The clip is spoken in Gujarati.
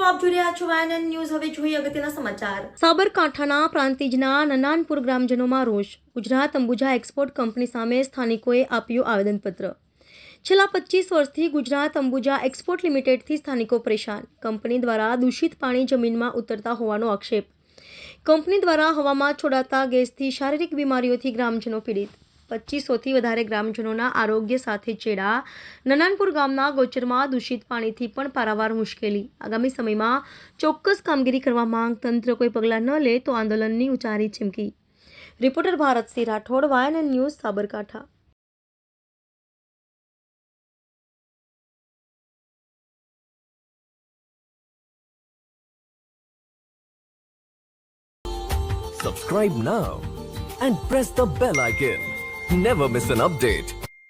આપ જોઈ રહ્યા છો વાયએનએન ન્યૂઝ. હવે જોઈએ અગત્યના સમાચાર. સાબરકાંઠાના પ્રાંતિજના નનાનપુર ગ્રામજનોમાં રોષ. ગુજરાત અંબુજા એક્સપોર્ટ કંપની સામે સ્થાનિકોએ આપ્યું આવેદનપત્ર. છેલ્લા 25 વર્ષથી ગુજરાત અંબુજા એક્સપોર્ટ લિમિટેડથી સ્થાનિકો પરેશાન. કંપની દ્વારા દૂષિત પાણી જમીનમાં ઉતરતા હોવાનો આક્ષેપ. કંપની દ્વારા હવામાં છોડાતા ગેસથી શારીરિક બીમારીઓથી ગ્રામજનો પીડિત. 2500થી વધારે ગ્રામજનોના આરોગ્ય સાથે ચેડા. નનાનપુર ગામના ગોચરમાં દૂષિત પાણીથી પણ પારાવાર મુશ્કેલી. આગામી સમયમાં ચોક્કસ કામગીરી કરવા માંગ. તંત્ર કોઈ પગલાં ન લે તો આંદોલનની ઉચ્ચારી ચીમકી. Reporter Bharatsinh Rathod, YNN news, Sabarkantha. Subscribe now and press the bell icon. Never miss an update.